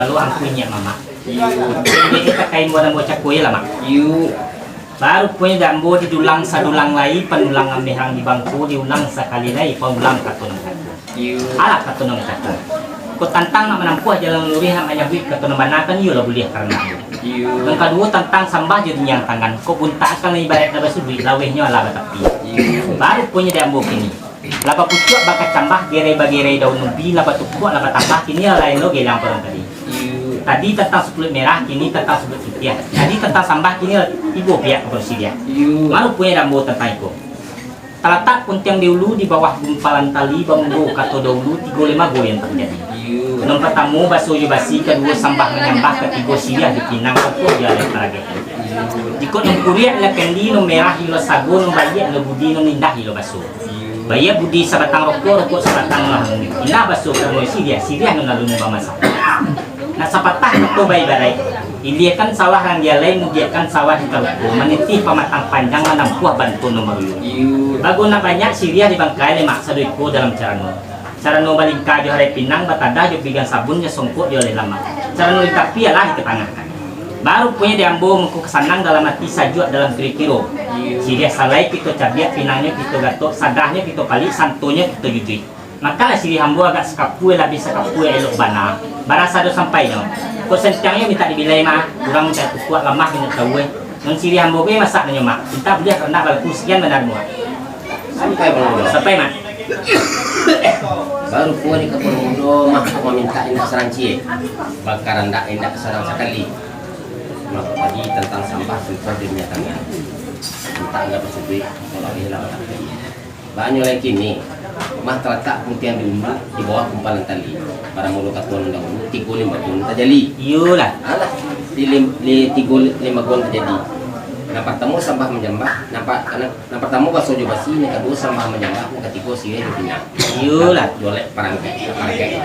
Lalu ang punya mama. Jadi kita kain buat mau cakui lah mak. Baru punya dambo diulang sadulang lagi penulang ambehang di bangku diulang sekali lagi penulang katunong katu. Alat katunong katu. Ko tantang nak menampuh jalan luri hang ayah wik katunong banakan yo lah boleh karena. Yang kedua tantang sambah jadi yang tangan. Ko bunta akan ibarat na basudui lawehnya lah batapi. Baru punya dambo kini. Laba pucuk bakat cambah gerai daun ubi laba tukuk laba tambah kini lain lo gelang perang tadi. Tadi tentang sukulit merah, kini tentang sukulit putih. Tadi tentang sambah, kini ibu pihak bersih dia. Malu punya dambo tentang itu. Terletak puntiang dulu di bawah gumpalan tali bambu kato dahulu 35 goyang terjadi. Nomor pertama baso basi, kedua sambah menyambah, ketiga siah di pinang aku dia ada target. Jika nom kuriak la kendi nom merah hilo sago nom bayi la budi nom indah hilo baso. Bayi budi sabatang rokok sabatang lahung. Indah baso kamu siria nom lalu nom masak. Nah sapatah itu bayi barai. Iliakan sawah yang dia lain, mudiakan sawah di Taruku. Menitih pematang panjang menampuh bantu nomor yu. Baguna banyak siria di bangkai lemak saduiku dalam carano. Carano balingka jo hari pinang batadah jo bigan sabun jo songkok jo lama. Carano tapi ialah di tengah. Baru punya diambo mengku kesanang dalam hati sajuak dalam kiro. Siria salai kita cabiak pinangnya kita gatok, sadahnya kita palik, santonya kita jujui. Maka lah siri hambo agak sekapue lah bisa kapue elok bana. Barasa do sampai no. Ko sentiangnya minta dibilai mah, kurang minta kuat lemah minta tahu. Nang siri hambo ke masak nanya mak. Kita boleh karena balku sekian benar mu. Sampai mak. Baru puan ke Purwodo mah meminta indah seranci. Bakaran dak indah sarang sekali. Maka tadi tentang sampah filter di minyak tangan. Minta enggak bersedih kalau hilang. Banyak lagi nih. Rumah terletak puntian dulu di bawah gumpalan tali. Pada mulut katuan dahulu 35 tahun terjadi. Iyalah. Alah di 35 tahun terjadi. Nah pertama sampah menjambah, nah pertama baso jo basi, yang kedua sampah menjambah, yang ketiga sirih di pinang. Iyalah. Dolek parangkai.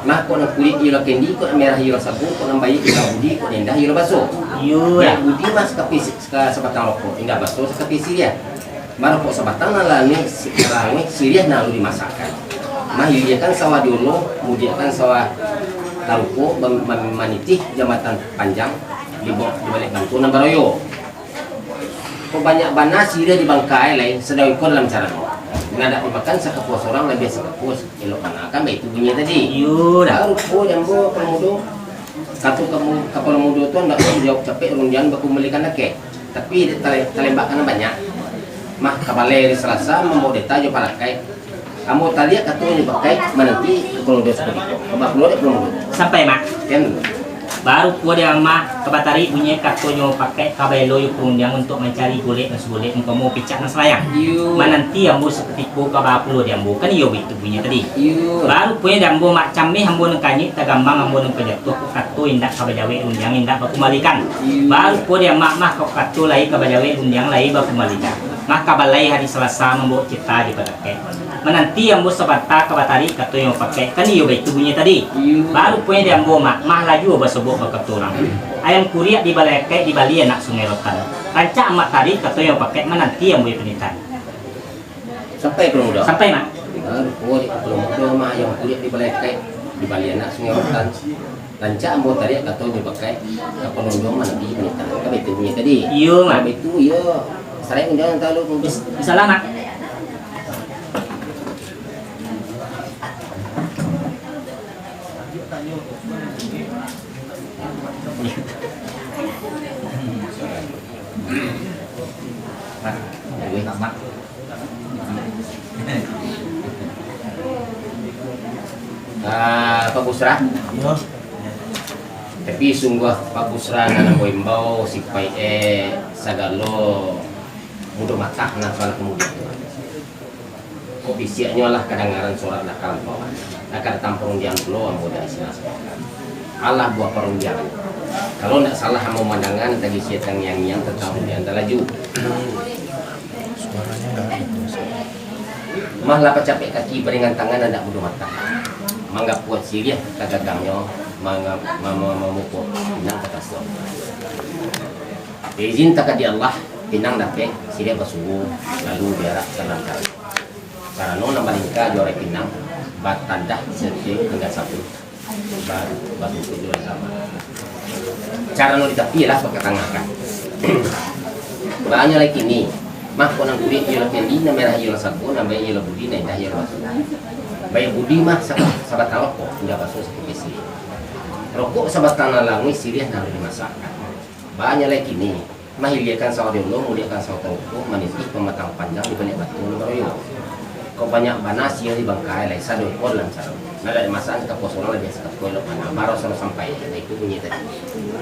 Nah kok nak kulit ilo kendi, kok merah ilo sabun, kok nak bayi ilo budi, kok indah ilo baso. Iyalah. Budi mas kapis sebatang rokok, indah baso sekapis sirih. Baru kok sebatang nalani sirih nalu dimasakkan. Nah iya kan sawah dulu, kemudian kan sawah Taruku manitih jambatan panjang di balik bantu Nambaroyo. Kok banyak bana sirih di bangkai lain sedang ikut dalam cara nggak ada dimakan sekapuas orang lebih sekapuas elok mana kan itu bunyi tadi. Iyalah. Taruku jambo pemudo satu kamu kapal mudo tuh nggak mau jawab capek rundian baku melikan lagi. Tapi telembakan banyak. Mah kabaleri Selasa membawa deta jo palakai. Kamu tadi katanya pakai menanti kalau dia seperti itu. Coba keluar belum? Sampai mak. Kan Baru kuah dia mak kebatari punya katanya pakai kabelo yuk perundang untuk mencari golek dan sebolek engkau mau picak nas layang. Menanti ambo seperti ku kabapuluh diambo kan iyo itu punya tadi. Baru punya diambo mak cami ambo nengkanyit tagambang ambo nengkajatuh ku kato indak kabajawe undang indak bakumalikan. Baru kuah dia mak kau kato lai kabajawe undang lai bakumalikan. Maka balai hari Selasa membawa cipta di pakai. Menanti yang bos sebata kabatari kata yang pakai kan iyo baik tubuhnya tadi. Baru punya dia ambo mah laju basobok bakal turang. Ayam kuriak di balai kayak di Bali anak sungai rotan. Rancak amat tadi kata yang pakai menanti yang boleh penitan. sampai belum udah. Sampai mak. Baru belum udah mah yang kuriak di balai kayak di Bali anak sungai rotan. Rancak ambo tadi kata yang pakai kapal undang mana di penitan. Kan itu punya tadi. Iyo mak. Itu iya. Sering jangan terlalu bisa lama. Pak Busra. Tapi sungguh Pak Busra nanam boimbau sipai sagalo mudah matah nak salah kemudian. Ofisialnya lah kadang-kadang surat lah kalau bawa. Akan tampung diam dulu ambo dah istilah. Allah buat perundian. Kalau tidak salah mau mandangan tadi siang yang tetap di antara laju. Suaranya enggak ada. Malah capek kaki beringan tangan tidak mudah mata. Mangga buat sirih kagagangnya, mangga memukul pinang kata suam. Izin tak di Allah pinang dapat sirih basuh lalu berak salam kali. Karena nona malingka juara pinang batandah setiap enggak satu baru tujuan sama. Cara lo ditapi lah pakai tangan kan. Banyak lagi nih. Mah konang budi ialah pendi na merah ialah sago na bayi ialah budi na indah ialah batu. Bayi budi mah sabat rokok tidak basuh seperti sih. Rokok sabat tanah langi sirih na dimasakkan. Banyak lagi nih. Mah hiliakan sawah dulu, muliakan sawah tongko, manitih pematang panjang di banyak batu baroyo. Kau banyak banas ia di bangkai lai sado ekor lancar. Nada masan ke pos orang lebih sekat koilo mana baru sampai itu bunyi tadi.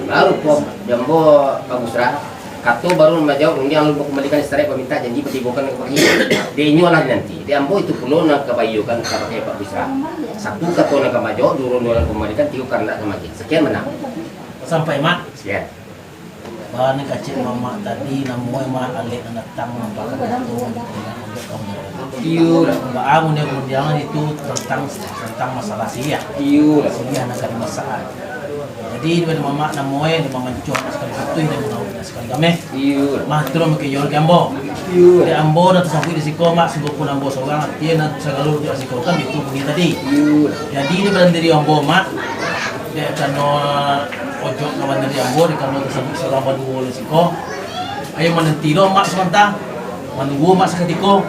Baru pom jambo pagusra kato baru majau yang lu kembalikan istri peminta janji petibokan ke pagi. Dia nyualah nanti. Dia ambo itu pulau nak kebayukan ke pakai Pak Busra. Satu kato nak majau durun-durun kembalikan tiga karena sama sekian menang. Sampai mak. Sekian. Bahan kacik mama tadi namoy mah alik anak tang pakai batu untuk kamu. Iyo lah. Mbak Amun yang kemudian itu tentang masalah siya. Iyo lah. Siya nak ada masalah. Jadi di mama namoy di mama cuci sekali satu ini mau sekali kami. Iyo lah. Mah terus mungkin yor gambo. Iyo Di lah. ambo nanti sampai di siko mak sungguh pun ambo seorang dia nanti segalur di siko kan itu bunyi tadi. Iyo lah. Jadi ini berandiri ambo mak dia akan ojo kawan dari ambo di kalau tersebut selama dua oleh siko. Ayo menentiro mak sementara. Menunggu mak seketiko.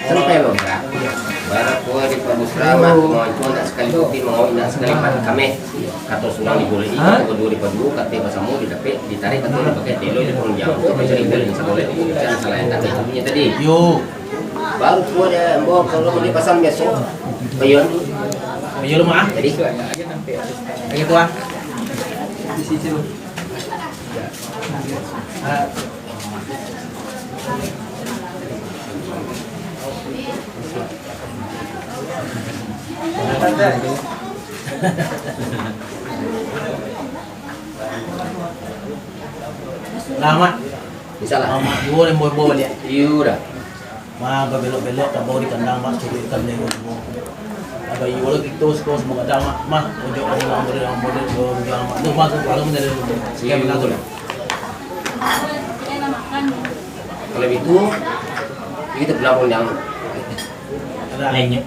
Sampai lo kan? Baru ko di Pabusra mah mau tak sekali bukti mau indah sekali pan kami kata surang diboleh itu kedua di padu kata pasamu ditarik atau dipakai telo di pun jauh itu mencari bel yang boleh dibuktikan salah yang tadi punya tadi. Yo. Baru ko ada bawa kalau mau dipasang besok bayon. Ayo lu mah. Jadi Ayo tuan. Di situ. Lama. misalnya. Lama. Boleh boleh dia. Iya dah. Ma belok-belok ke bawah di kandang mak curi ikan lego semua. Apa iyo lo gitu sekos mau ada mak ojo ada yang model jangan mak. Tuh mak kalau menjadi lu. Siapa Iya bilang tuh? dah. Kalau itu kita belakang yang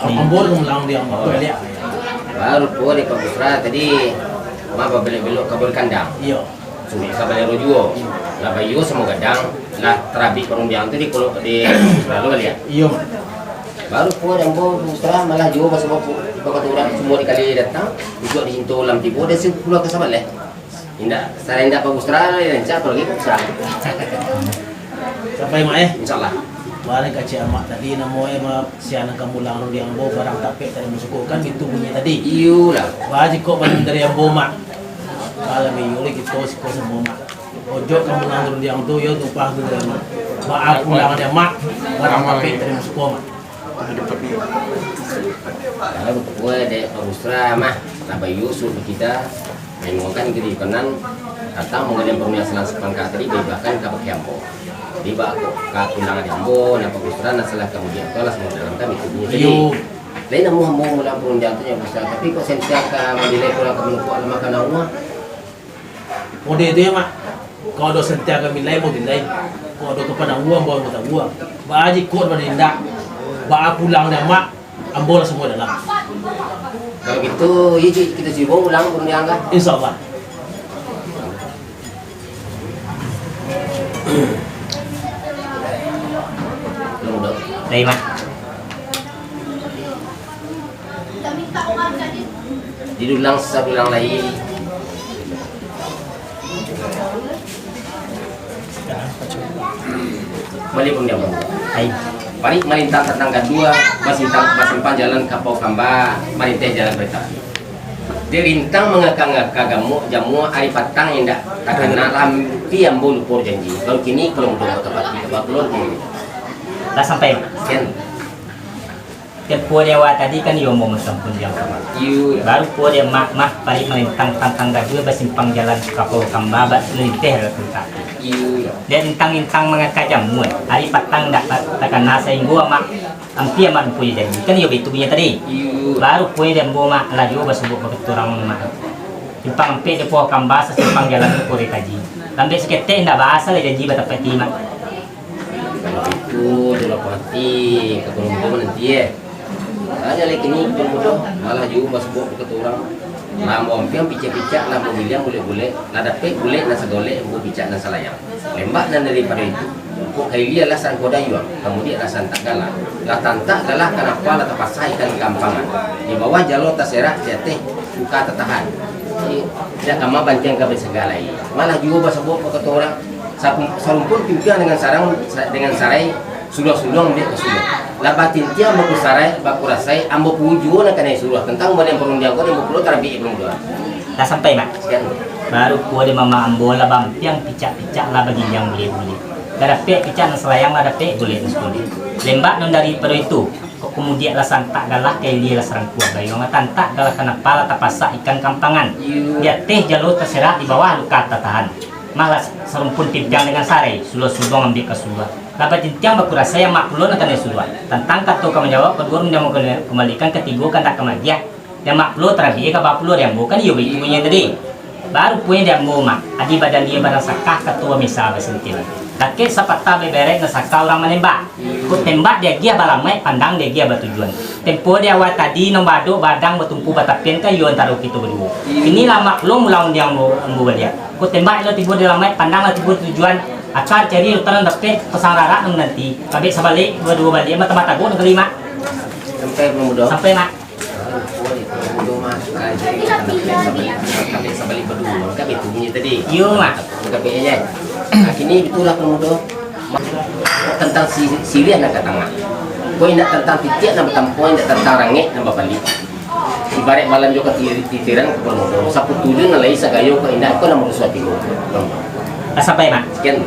Ambor kamu bilang dia mak. Tuh lihat. baru ko di Pabusra tadi mah belok kabel kandang. Iya. Sumi kabel rojuo. Lah bayu semua gadang lah terabi perundiang itu di kalau di lalu lihat. Iya. Baru ko yang bawa Pabusra malah juga pas bapak orang semua dikali datang juga di hinto lam tibo dia sih pulang ke sahabat leh. Indah, secara indah Pabusra yang cak kalau gitu Pabusra. Sampai mak Insyaallah. Balik kacik amak tadi namoy ma siana kamu lang di ambo barang tapek tadi masuk kan itu bunyi tadi. Iyo lah. Baji kok banding dari ambo mak. Kalau may yuli gitu siko sa ambo mak. Ojo kamu lang di ambo yo tumpah dari mak. Ba aku lang di mak barang tapek tadi masuk mak. Kalau gue de Pabusra mah tambah yusuf kita menguangkan diri kanan atau mengenai perundiang selang sepangka tadi bahkan kapal kiampo. Di bak kapundangan jambo na Pabusra na salah kemudian to las dalam kami tubuh jadi lain namu hambo mula perundiang tu nya Pabusra tapi kok sensia ka mandilai pulang ke menuku alam makan rumah Mode itu ya mak. Kau do sentia kami lain mau dilai. Kau do kepada uang bawa kita uang. Baji kok berindak. Ba aku lang di mak. Ambo lah semua dalam. kalau gitu hiji kita sibuk ulang perundiang kan Insyaallah. belum dong Dari mak. didulang sabulang lagi balik perundiang Ay. Paling melintang tetangga dua, masintang jalan kapau kamba, melintang jalan kereta. Dia lintang mengakang-ngaka jamu hari patang indah takkan lampi yang bolu por janji. Kalau kini kalau untuk tempat di tempat keluar Dah sampai mak. kan, Tempo dia wa tadi kan yo mau sampun jam sama. you Baru po dia mak paling melintang tangga dua basimpang jalan kapau kamba bak linteh kereta. you Dia intang mga kajamu. Hari patang takkan nasa inggo mak ampia man punya jadi. Kan yo itu punya tadi. you Baru punya dia mau mak laju basubuk beketurang mak. Simpang ampe dia po kamba sa simpang jalan ko kaji. Lambe sekete ndak bahasa le janji batapati mak. kalau itu dulu hati keberuntungan nanti ya. hanya lagi ni bodoh malah juga masuk ke orang lambo ampiang picak-picak lambo bilang boleh-boleh nada pe boleh nasa golek bu picak dan salayang lembak dan daripada itu kok kailia lah san kodayu kemudian rasan tak galah lah tantak galah kenapa lah terpasai kan gampangan di bawah jalur taserak teh buka tertahan tidak kama bancang kabeh segala ini malah juga masuk ke orang sarumpun pimpinan dengan sarai sudah-sudah dia kesudah labatin dia baku sarai baku rasai ambo puju nak kena suruh tentang mana yang perlu dia kau yang perlu terapi belum doa Dah sampai mak. sekian Baru kuah de mama ambo lah bampiang picak-picak lah bagi yang boleh-boleh. Dah pek picak nan selayang lah pek boleh sekali. Lembak non dari pada itu. Kok kemudian lah santak galah kayak dia lah serang kuah gayo tantak galah kenapa lah tapasak ikan kampangan. Dia teh jalur terserak di bawah luka tahan. Malah serumpun tipjang dengan sare, sulung ambil ke sulung. Dapat tintiang baku rasa yang makhluk akan sulung. Tentang kata kau menjawab, kedua dia mau kembalikan ketiga kan tak kemagian. Yang makhluk terakhir ke bapulur yang bukan yo itu punya tadi. Baru punya dia mau mak. Adi badan dia barang sakah ketua misal besentil. Kakek sapata beberek na sakah orang menembak. Kau tembak dia gia balamai pandang dia gia bertujuan. Tempo dia awal tadi nombado badang bertumpu batapian kan yo antara kita berdua. Inilah makhluk mulang dia mau dia. Kau tembak lo tiba dia lamai pandang lah tiba tujuan. Akan cari utaran dapet pesang rara nanti. Kabeh sabalik dua balik mata-mata gua kelima. sampai belum doa Sampai mak. Kami sabali berdua, kami punya tadi. Yo mak. Kami aja. Kini itulah kemudian tentang Syria nak tengah. Kau nak tentang titik nak bertampuan, nak tentang rangit nak balik. Ibarat malam juga titiran ke permuda. Sapu tujuh nak lagi sagayo kau indah kau nak merusuati kau. Sampai mak. Sekian.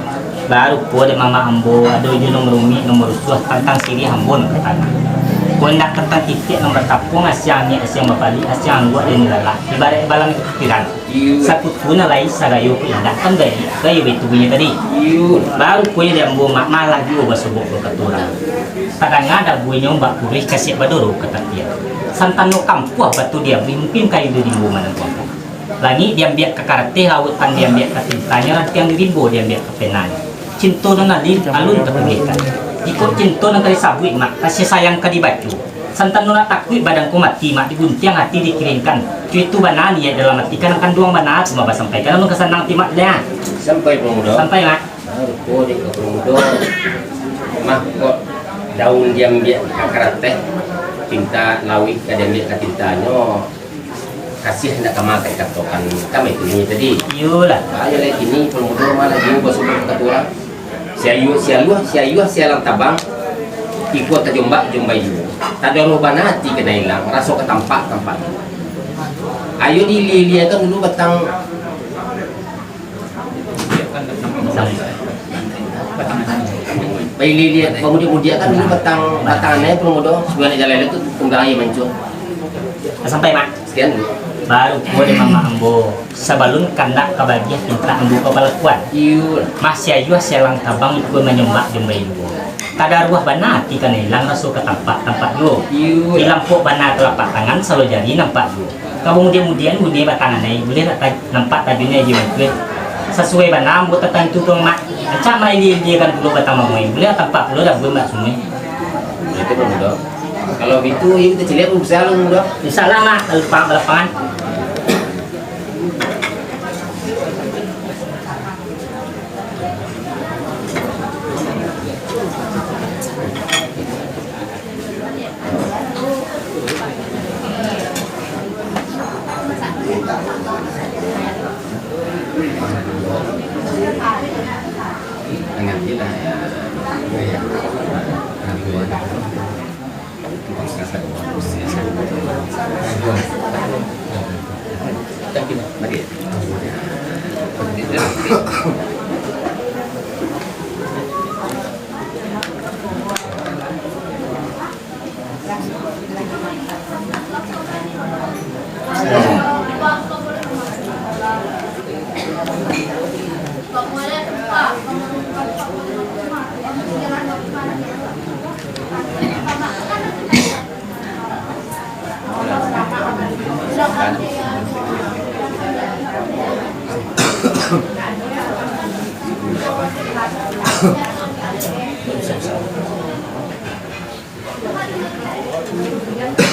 Baru po de mama ambo ado ju nomor umi nomor suah tentang Syria hambon katana. Kau nak tentang titik nomor tapung asyang ni asyang bapali asyang gua dan lala. Ibarat balang pikiran. Satu pun lagi sagayo ko indah kan gay kayo itu punya tadi. Baru punya dia ambo mak malah juga basubok ko katurang. Kadang ada buenya mbak purih kasih badoro kata dia. Santan no kampuah batu dia mungkin kayu di rimbo mana tuan. Lagi dia ambil ke karate hautan dia ambil ke tintanya rantiang rimbo dia ambil ke penanya. Cinta nona lin alun terpemikan. Ikut cinta nona kali sabui mak kasih sayang kadi baju. Santan nona takut badanku mati mak diguntiang hati dikirimkan. Cuy itu banani ya dalam hati kan akan duang banat semua sampaikan nona kesenang timak dia. Sampai pemuda. Sampai mak. Kau di pemuda. Mah kok daun dia ambil ke karate cinta lawi dia ambil ke tintanya. Kasih hendak kamakai katokan kami ini tadi. Iyalah. Ayo lagi ini pemuda malah dia basubok katurang. Sialang tabang ikut terjombak jombai juga tak ada roban hati kena hilang rasa ketampak ayo dilihatkan dulu batang bayi lihat kemudian kan dulu batangannya pemuda sebenarnya jalan itu tunggang aja muncul Sampai mak. sekian dulu Baru po de mama ambo sabalun kandak kabagian pinta ambo kabalakuan. Masih ayu selang tabang ikut menyembah jumbai lu. Kada ruah banati kan hilang rasu ke tempat lu. Hilang po bana telapak tangan selalu jadi nampak lu. Kemudian bunyi batangan ai boleh nampak tajunya jiwa kuat. Sesuai bana ambo tekan itu tuang mak. Acak mai dia kan dulu batang mamai. Boleh tampak lu dah buat sungai. Itu pemuda. Kalau itu kita celiak besar lu muda. Insyaallah mak lapangan.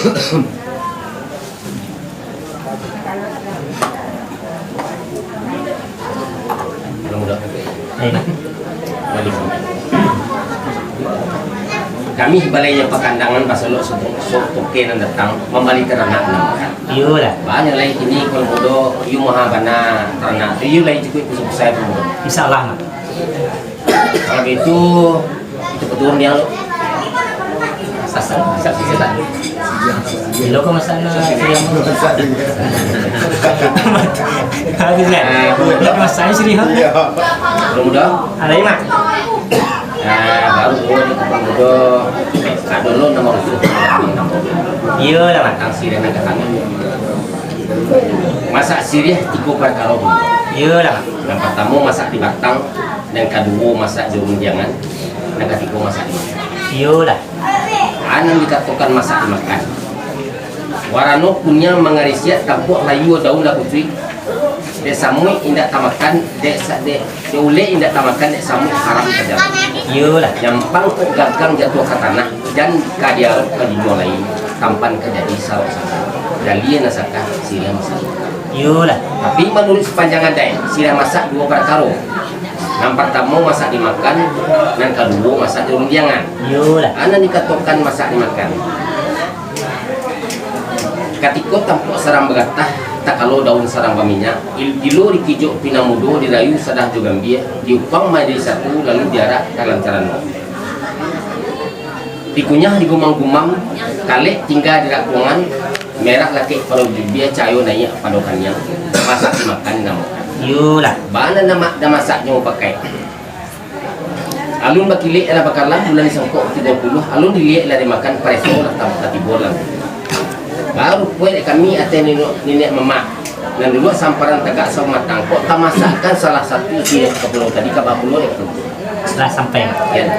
Mudah-mudahan Ayo. balik. Kami balainya pakandangan pasalok soke nan datang membalik ternak namakan. Iyo lah. Banyak lagi ini kalau mudo yu maha bana ternak yu lagi cukup kusuk saya pun. Insyaallah mak. Kalau itu betul dia lo. Sasa tak. Lo kau masana yang habis kan? Lo masana sini ha? Kalau muda, Ada mak. baru di kapal muda. Kado lo nomor itu. Iyo lah mak. Tang sirih nak kangen. Masak sirih 3 perkara dulu. Iyo lah mak. Yang pertama masak di batang, yang kedua masak di runjangan, yang ketiga masak di makan. Iyo lah. Anan dikatakan masak dimakan. Warano punya mengarisia tampuk layu daun dah putri. Dek samui indak tamakan, dek ule indak tamakan, dek samui haram saja. Iyo lah. Nyampang gagang jatuh ke tanah dan kadia dijual lain tampan kejadi sarok saja. Dalia nasakah sila masak. Iyo lah. Tapi menurut sepanjang adai sila masak 2 perkara. Yang pertama masak dimakan, dan kedua masak di runjangan. Iyo lah. Anak dikatakan masak dimakan. Ketika tampuk sarang begatah, tak kalau daun sarang berminyak, dilo dikijuk pinamudo, dirayu sadah juga gambia, diupang majlis satu, lalu diarak dalam cara dikunyah digumam-gumam, kalek tinggal di rakungan, merah laki pada bibir cayo naik padokannya, masak dimakan namakan. Iyo lah. Bana nama masaknya mau pakai. Alun bakili ada bakalan bulan sangkok 30, alun dilihat lah dimakan preso lah tambah tibur lah. Baru kue kami atau nenek mama dan dulu samparan tegak sama matang kok tak masakkan salah satu di kepulau tadi ke Bapulo itu. Setelah sampai mak. Ya.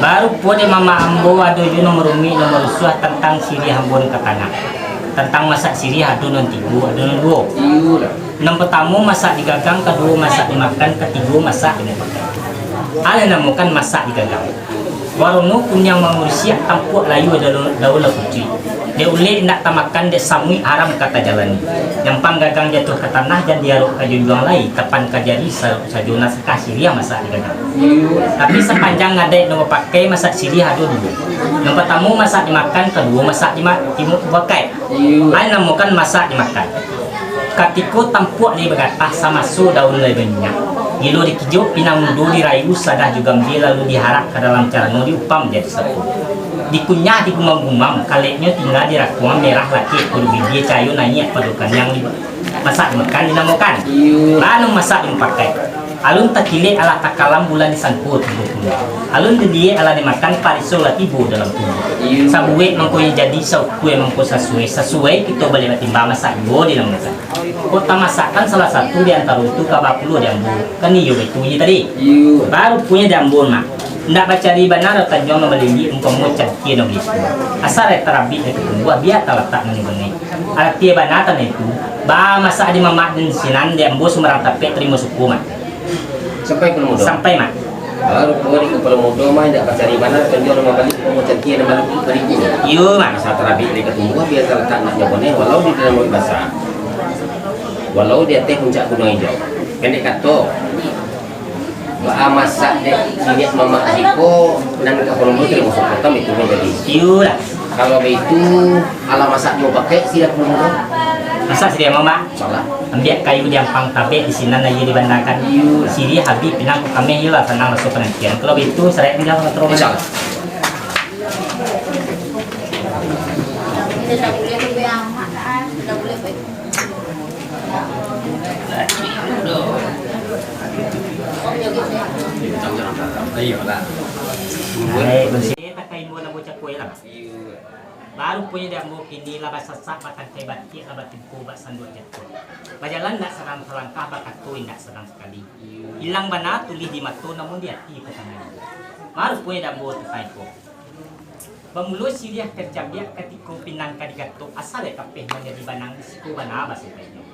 Baru pun mama ambo ada ju nomor umi nomor suah tentang sirih ambon ke tanah. Tentang masak sirih ada non 3, ada non 2. Iya lah. Yang pertama masak digagang, kedua masak dimakan, ketiga masak dimakan. Ada namukan masak digagang. Warono punya manusia tampuk layu daun putih. Dia ulih nak tamakan dia samui haram kata jalani. Nyampang gagang jatuh ke tanah dan diaruk ke juang lain. Kapan kajari sajuna sekah sirih masak digagang. Tapi sepanjang ada yang pakai masak sirih ada 2. Yang pertama masak dimakan, kedua masak dimakai. Ada namukan masak dimakan. Ketika tampuk ni bergatah sama su daun lay banyak. Gilo dikijuk pinang mudu dirayu sadah juga ambil lalu diharap ke dalam cara no diupam jadi satu. Dikunyah digumam-gumam kaleknya tinggal di rakungan merah laki kudu bibir cayu naik padukan yang masak makan dinamakan. Lalu masak dipakai. Alun takile ala takalam bulan disangkut tubuh. Alun dia ala dimakan pariso latibu dalam tubuh. Sabuwe mangkoy jadi saukue mangko sesuai kita boleh timba masak dua di dalam masak. Kota masakan salah satu di antara itu kabapulu jambu. Kan iyo itu tadi. Baru punya jambu mak. Ndak baca di benar atau jangan membeli umpama cakki no gitu. Asal terabi itu buah biar terletak mengenai. Arti banatan itu. Ba masak di mamak dan sinan jambu semerata pet terima suku mak. Sampai ke muda. Sampai mak. Baru keluar ke Pulau Mudo mah tidak baca di mana kan dia orang balik mau cari dan balik beribu. Iyo mak. Masa terabi di ketemu biar terletak nak jawabannya walau di dalam bahasa. Walau dia teh puncak gunung hijau. Pendek kata Ba masak dek sini mama Adiko dan ke Pulau Mudo terus masuk kota itu menjadi. Iyo lah. Kalau begitu ala masak mau pakai siap Pulau Mudo. Masak sih mama. Salah. Ambil kayu di ampang tabe di sini na jadi bandakan. Siri habis pinang kami hilang senang masuk penantian. Kalau itu saya bilang terus. Insyaallah. Tidak boleh berbayang makan, tidak boleh baik. Baik, bersih. Tak kain buat nak bocah kue lah. Baru punya dia mau kini lah sasak batang kayu batik lah batin kubak sanduk jatuh. Berjalan tak serang selangkah bakat tu tidak serang sekali. Hilang bana tulis di mata namun di hati petangan. Baru punya dia mau terkait tu. Bermula siriah tercabiak ketika pinang kadigato asal ya kapeh menjadi banang siku bana basipainya.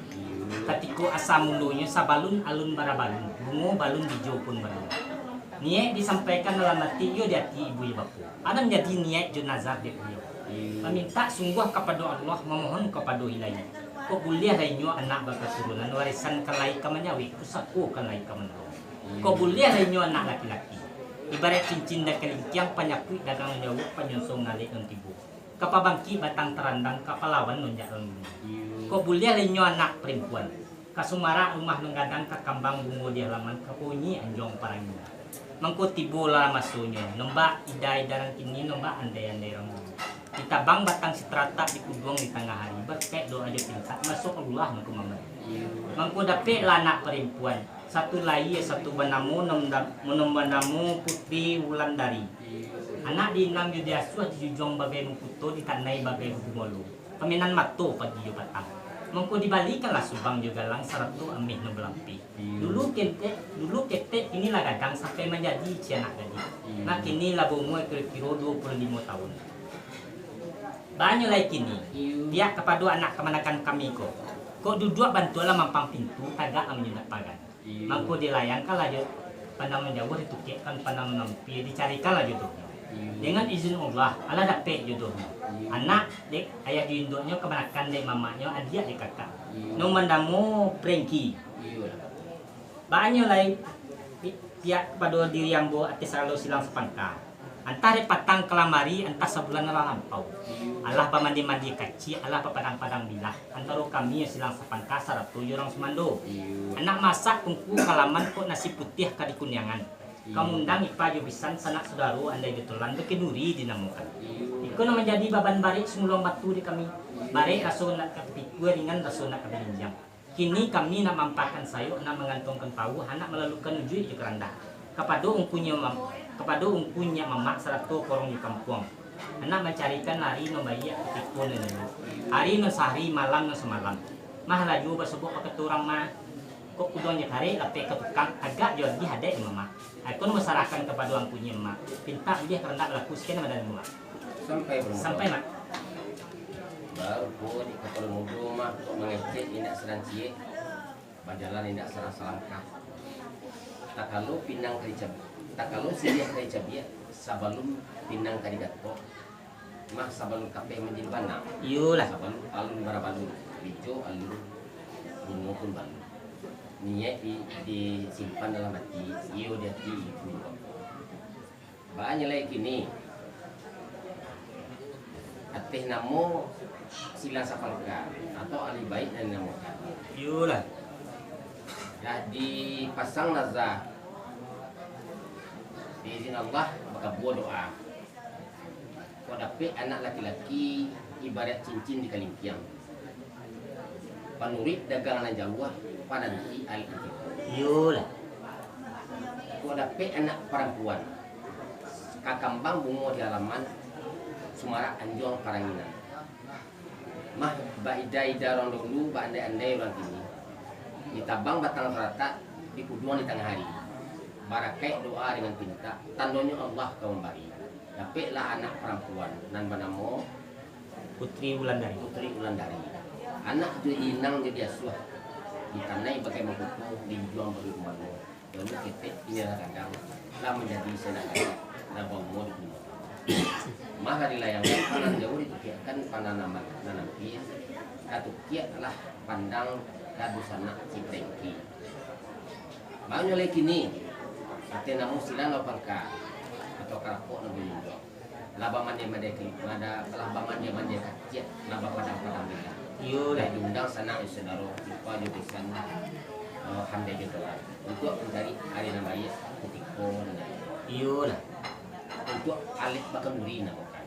Ketika asal mulunya sabalun alun barabalun, bungo balun hijau pun balun. Niat disampaikan dalam hati yo di hati ibu bapu. Ada menjadi niat jo nazar dia punya. Meminta sungguh kepada Allah, memohon kepada ilahi. Kau boleh lainnya anak berketurunan warisan kelai kamanyawi, kusaku kelai kamanyawi. Kau boleh lainnya anak laki-laki. Ibarat cincin dan kelingkiang panyakui dagang jauh penyusun nalik dan tibu. Kapabangki batang terandang kapalawan nunjak lembut. Kau boleh lainnya anak perempuan. Kasumara rumah nenggadang kakambang bungo di halaman kapunyi anjong parangnya. Mangko tibo lah masunya. Nombak idai darang kini nombak andai-andai rambu. Ditabang batang sitrata di kubuang di tengah hari. Berkek doa aja tingkat masuk Allah mangko mamai. Mangko dapet lah anak perempuan. Satu lagi satu banamu banamu putri Wulandari. Anak di enam judi asuh di jujong bagai mukuto di tanai bagai hubumolu. Peminan mato pagi yo batang. Mangko dibalikanlah subang juga lang saratu amih no belampi. Dulu ketek inilah gadang sampai menjadi cianak gadi. Nah kini labumu kira-kira 25 tahun. Banyak lagi kini. Dia kepada anak kemanakan kami kok duduk bantulah mampang pintu tagak menyunat pagan. Mangko dilayangkanlah je pandang menjauh ditukikkan pandang nampi dicarikanlah jodohnya. Dengan izin Allah dapet jodohnya. Anak dek ayah di induknya kemanakan dek mamanya adik dek kakak. No mandamu prengki. Banyak lagi pihak kepada diri yang bo atis selalu silang sepangka. Antara patang kelamari entah sebulan lampau. Allah pamandi-mandi kaci, Allah papadang-padang bilah. Antara kami yang silang sepangka saratu orang semando. Anak masak kungku kalaman kok nasi putih kadi kunyangan. Kamu undang ipa jubisan sanak saudara andai betulan bekenuri dinamukan. Iko na menjadi baban barik semulong batu di kami. Barik rasul nak kepiku ringan rasul nak kebelinjam. Kini kami nak mampakan sayur nak mengantongkan pau anak melalukan ujui di keranda. Kepada ungkunya mamak seratu korong di kampung. Anak mencarikan lari no bayi ketipu nenek. Hari no sehari malam no semalam. Mah laju bersebut ke turang mah. Kok kudonnya hari lapik ke tukang agak jual di hadai mama. Aku masyarakat kepada orang punya mak. Pinta dia kerana laku sekian ada mak. Sampai mak. Baru pun di kapal mudu mak untuk mengecek indak sedang cie. Berjalan indak salah selangkah. Tak kalau pinang kali cabi. Tak kalau siap kali cabi sebelum pinang kali gato. Mak sebelum kape menjadi banang. Iyalah. Sebelum alun barabalun. Bijo alun bungo pun balun. Niat disimpan dalam hati, iyo di hati ibu. Banyak lagi kini. Ateh namo silang sapangka atau ahli baik dan namakan. Iyalah. Dah dipasang nazar. Diizin Allah maka buat doa. Kau dapat anak laki-laki ibarat cincin di kalingkiang. Panurit dagangan Jawa pada nanti al itu. Iyalah. Kau dapat anak perempuan. Kakambang bungo di halaman Sumara Anjong Paranginan. Mah baida-ida orang dulu, andai-andai orang kini. Ditabang batang rata di kuduan di tengah hari. Barakai doa dengan pinta, tandanya Allah kau memberi. Dapatlah anak perempuan nan banamo Putri Wulandari. Anak tu inang jadi asuh ditanai pakai mengkutu dijual bagi rumahmu. Lalu kita ini kadang lah menjadi senang lah bangun di rumah. Maka dilayangkan panan jauh ditukiakan panan nama nanampi. Katukiak lah pandang kadu sana si prengki. Banyak lagi ni. Ate namu silang lapangka atau karapok nabi juga. Labaman dia mendekli, labaman dia kacit, labang padang-padang bila. Iyalah. Diundang sana saudara lupa juga sana handai juga untuk mencari hari namanya putiko dan Iyalah. untuk alih bakal muri namakan.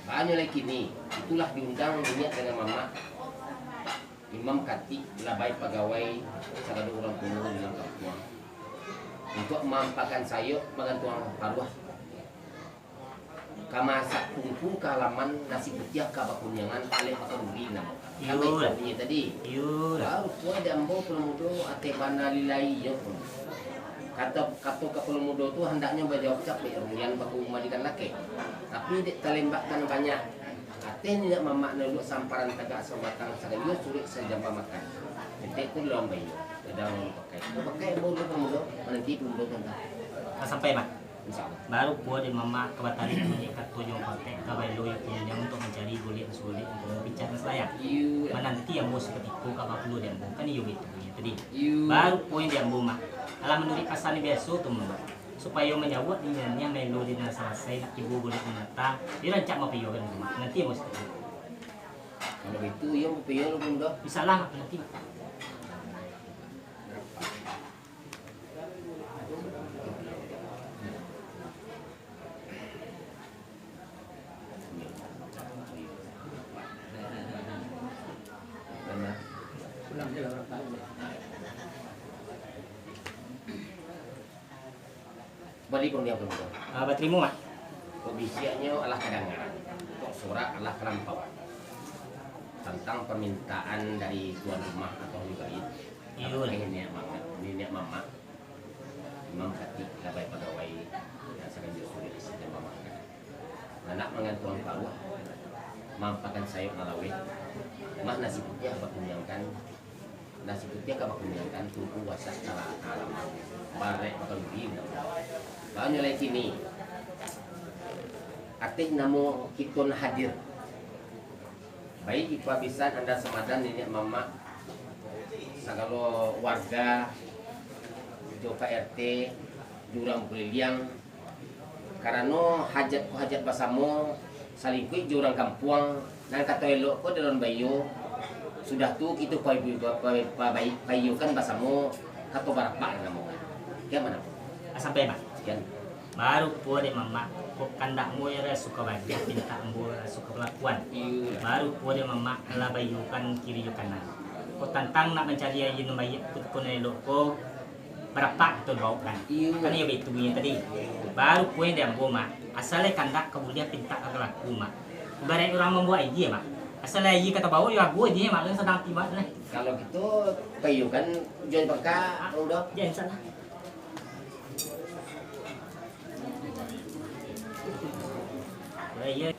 Banyak lagi ni, itulah diundang niat dengan mama Imam Kati labai pegawai sagadu orang kuno dalam kampung untuk mampakan sayur mengantuang paruah kamasak kungkung ke halaman nasi putih ke bakunyangan paling bakal muri namakan. Iyalah. Kami tadi. Iyalah. Baru kuah dambo pemudo ate bana lilai yo. Kata pemudo tu hendaknya berjawab capek rumian baku madikan laki. Tapi dek telembakkan banyak. Ate ni nak mamak naluk samparan tagak sebatang sagayo surik sejam makan. Entek tu lom bayo. Ada orang pakai. Pakai bolu pemudo nanti pemudo tentang. Sampai mak. Insya Allah. Baru puan dan mama kebatari punya kat tujuan kontek kabai loyo punya untuk mencari gulit sulit untuk bicara saya. You, Mana nanti yang mau seperti ku kapal perlu dan kan iyo itu punya tadi. you. Baru poin dia buma. Alam menurut pasal biasa tu mama. Supaya menyawat dinanya melodi dan selesai ibu boleh menata. Dia rancak mau piyo kan mama. Nanti mau seperti itu. Kalau itu yang pion pun dah. Bisa lah nanti. Benar. Balik pun dia pun dah. Baterimu mak. Kondisinya adalah kadang-kadang untuk surat adalah kelampauan tentang permintaan dari tuan rumah atau juga itu. Iya. Ini niat mama. Imam kati labai pegawai yang sangat sulit dan mama. Anak mengantuan paruh, mampakan sayur nalawe. Mah nasi putih apa kunyangkan? Nasi putih apa kunyangkan? Tunggu wasak kala alam. Barek bakal begini. Lalu nilai kini. Arti namo kitun hadir. Baik ipabisan anda semadan nenek mama sagalo warga joka RT jurang peliliang karena hajat basamo salingkui jurang kampuang nang katoelo ko dalam bayo sudah tuh itu bayu kan basamo kato barapa namo gimana Sampai mak. sekian Baru puan dan mama. Kok kandakmu ya suka wajah minta ambo suka kelakuan. Baru puan dan mama ala bayukan kiri yo kanan. Kok tantang nak mencari ayu numbai pun elok ko berapa tu bau kan. Kan ya betul yang tadi. Baru puan dan ambo mak. Asalnya kandak kemudian pinta kelaku mak. Ibarat orang membuat aja mak. Asalnya ayu kata bau ya gua dia mak sedang tiba lah. kalau gitu bayu kan jual bangka udah Jangan salah. Iya.